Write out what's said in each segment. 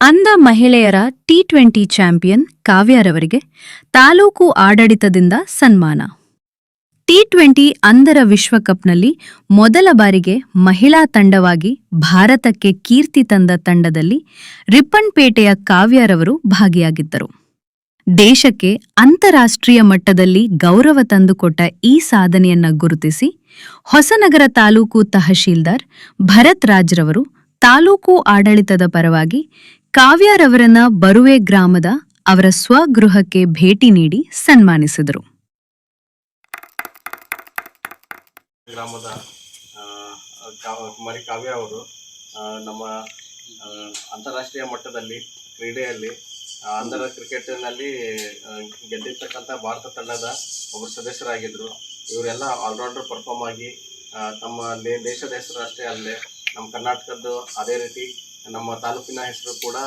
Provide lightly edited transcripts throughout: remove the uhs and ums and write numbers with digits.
ಅಂಧ ಮಹಿಳೆಯರ T20 champion ಕಾವ್ಯಾರವರಿಗೆ taluk ಆಡಳಿತದಿಂದ ಸನ್ಮಾನ. ಟಿ20 ಅಂಧರ ವಿಶ್ವಕಪ್ನಲ್ಲಿ ಮೊದಲ ಬಾರಿಗೆ ಮಹಿಳಾ ತಂಡವಾಗಿ ಭಾರತಕ್ಕೆ ಕೀರ್ತಿ ತಂದ ತಂಡದಲ್ಲಿ ರಿಪ್ಪನ್ಪೇಟೆಯ ಕಾವ್ಯಾರವರು ಭಾಗಿಯಾಗಿದ್ದರು. ದೇಶಕ್ಕೆ ಅಂತಾರಾಷ್ಟ್ರೀಯ ಮಟ್ಟದಲ್ಲಿ ಗೌರವ ತಂದುಕೊಟ್ಟ ಈ ಸಾಧನೆಯನ್ನ ಗುರುತಿಸಿ ಹೊಸನಗರ ತಾಲೂಕು ತಹಶೀಲ್ದಾರ್ ಭರತ್ ರಾಜ್ರವರು ತಾಲೂಕು ಆಡಳಿತದ ಪರವಾಗಿ ಕಾವ್ಯಾರವರನ್ನ ಬರುವೆ ಗ್ರಾಮದ ಅವರ ಸ್ವಗೃಹಕ್ಕೆ ಭೇಟಿ ನೀಡಿ ಸನ್ಮಾನಿಸಿದರು. ಗ್ರಾಮದ ಕುಮಾರಿ ಕಾವ್ಯ ಅವರು ನಮ್ಮ ಅಂತಾರಾಷ್ಟ್ರೀಯ ಮಟ್ಟದಲ್ಲಿ ಕ್ರೀಡೆಯಲ್ಲಿ ಅಂಧರ ಕ್ರಿಕೆಟ್ನಲ್ಲಿ ಗೆದ್ದಿರ್ತಕ್ಕಂಥ ಭಾರತ ತಂಡದ ಒಬ್ಬರು ಸದಸ್ಯರಾಗಿದ್ದರು. ಇವರೆಲ್ಲ ಆಲ್ರೌಂಡರ್ ಪರ್ಫಾರ್ಮ್ ಆಗಿ ತಮ್ಮ ದೇಶದ ಹೆಸರು ಅಷ್ಟೇ ಅಲ್ಲದೆ ನಮ್ಮ ಕರ್ನಾಟಕದ್ದು ಅದೇ ರೀತಿ ನಮ್ಮ ತಾಲೂಕಿನ ಹೆಸರು ಕೂಡ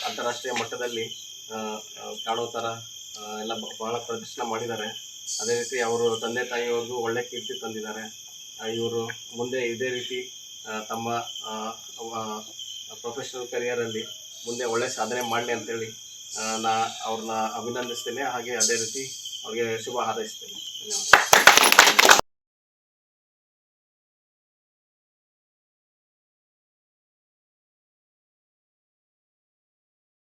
ಅಂತಾರಾಷ್ಟ್ರೀಯ ಮಟ್ಟದಲ್ಲಿ ಕಾಣೋ ಥರ ಎಲ್ಲ ಭಾಳ ಪ್ರದರ್ಶನ ಮಾಡಿದ್ದಾರೆ. ಅದೇ ರೀತಿ ಅವರು ತಂದೆ ತಾಯಿಯವ್ರಿಗೂ ಒಳ್ಳೆ ಕೀರ್ತಿ ತಂದಿದ್ದಾರೆ. ಇವರು ಮುಂದೆ ಇದೇ ರೀತಿ ತಮ್ಮ ಪ್ರೊಫೆಷನಲ್ ಕರಿಯರಲ್ಲಿ ಮುಂದೆ ಒಳ್ಳೆ ಸಾಧನೆ ಮಾಡಲಿ ಅಂತೇಳಿ ಅವ್ರನ್ನ ಅಭಿನಂದಿಸ್ತೇನೆ. ಹಾಗೆ ಅದೇ ರೀತಿ ಅವ್ರಿಗೆ ಶುಭ ಹಾರೈಸ್ತೇನೆ. ಧನ್ಯವಾದ.